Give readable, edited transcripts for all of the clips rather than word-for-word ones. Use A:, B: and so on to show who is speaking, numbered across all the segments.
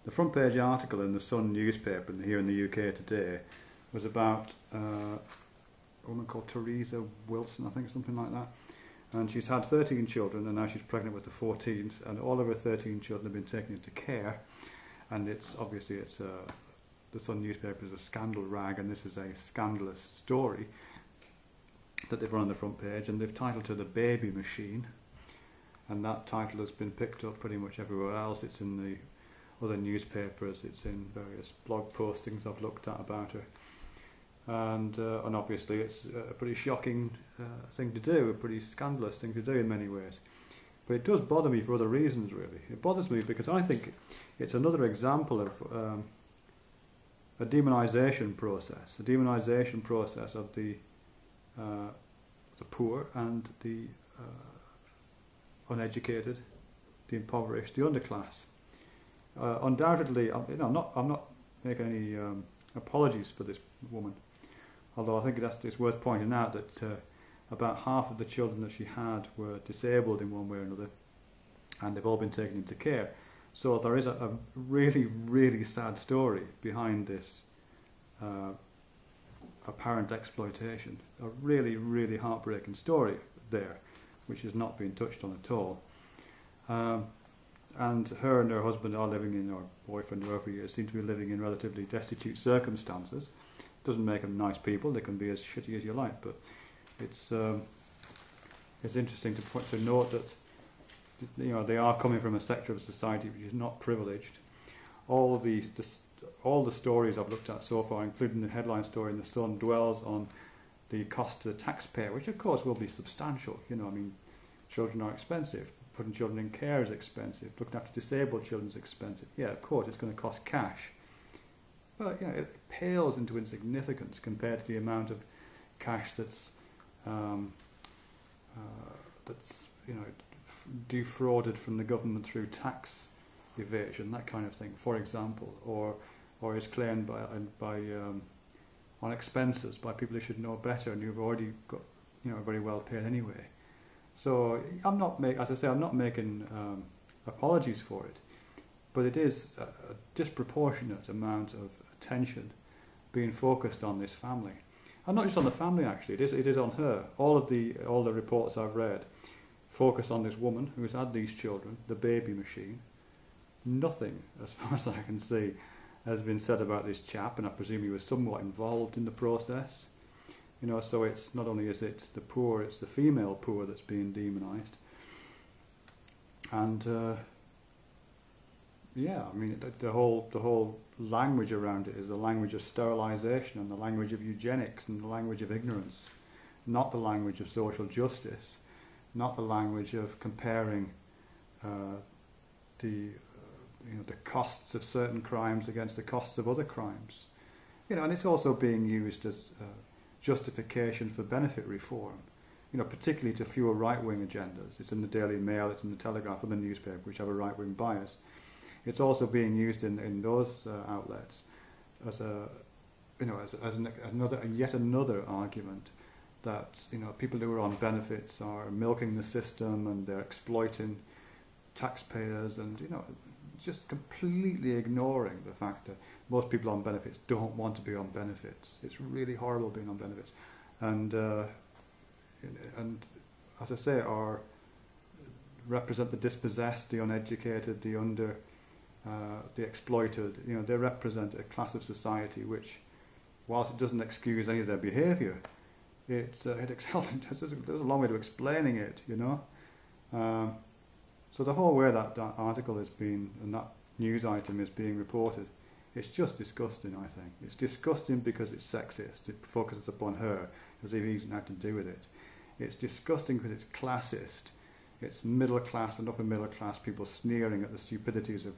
A: The front page article in the Sun newspaper here in the UK today was about a woman called Teresa Wilson, I think, something like that. And she's had 13 children, and now she's pregnant with the 14th, and all of her 13 children have been taken into care. And it's obviously the Sun newspaper is a scandal rag, and this is a scandalous story that they've run on the front page, and they've titled it "The Baby Machine," and that title has been picked up pretty much everywhere else. It's in the other newspapers, it's in various blog postings I've looked at about her, and obviously it's a pretty shocking thing to do, a pretty scandalous thing to do in many ways. But it does bother me for other reasons, really. It bothers me because I think it's another example of a demonisation process of the poor and the uneducated, the impoverished, the underclass. Undoubtedly, I'm not making any apologies for this woman, although I think it's worth pointing out that about half of the children that she had were disabled in one way or another, and they've all been taken into care. So there is a really, really sad story behind this apparent exploitation. A really, really heartbreaking story there, which has not been touched on at all. And her husband are living in, or boyfriend, whoever he is, seem to be living in relatively destitute circumstances. Doesn't make them nice people. They can be as shitty as you like, but it's interesting to note that they are coming from a sector of society which is not privileged. All the stories I've looked at so far, including the headline story in the Sun, dwells on the cost to the taxpayer, which of course will be substantial. Children are expensive. Putting children in care is expensive. Looking after disabled children is expensive. Yeah, of course, it's going to cost cash. But it pales into insignificance compared to the amount of cash that's defrauded from the government through tax evasion, that kind of thing, for example, or is claimed by on expenses by people who should know better and who've already got very well paid anyway. So I'm not making apologies for it, but it is a disproportionate amount of attention being focused on this family, and not just on the family. Actually, it is on her. All the reports I've read focus on this woman who has had these children, the baby machine. Nothing, as far as I can see, has been said about this chap, and I presume he was somewhat involved in the process. So it's not only is it the poor, it's the female poor that's being demonised. And the whole language around it is the language of sterilisation and the language of eugenics and the language of ignorance, not the language of social justice, not the language of comparing the costs of certain crimes against the costs of other crimes. And it's also being used as justification for benefit reform, particularly to fuel right-wing agendas. It's in the Daily Mail, it's in the Telegraph, and the newspaper, which have a right-wing bias. It's also being used in those outlets as yet another argument that people who are on benefits are milking the system and they're exploiting taxpayers, and just completely ignoring the fact that most people on benefits don't want to be on benefits. It's really horrible being on benefits, and as I say, represent the dispossessed, the uneducated, the exploited. They represent a class of society which, whilst it doesn't excuse any of their behaviour, there's a long way to explaining it. So the whole way that article is being, and that news item is being reported, it's just disgusting, I think. It's disgusting because it's sexist. It focuses upon her as if he doesn't have to do with it. It's disgusting because it's classist. It's middle class and upper middle class people sneering at the stupidities of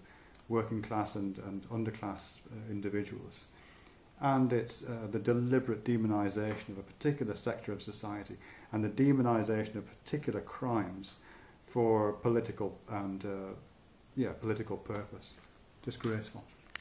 A: working class and underclass individuals. And it's the deliberate demonisation of a particular sector of society and the demonisation of particular crimes for political and political purpose. Disgraceful.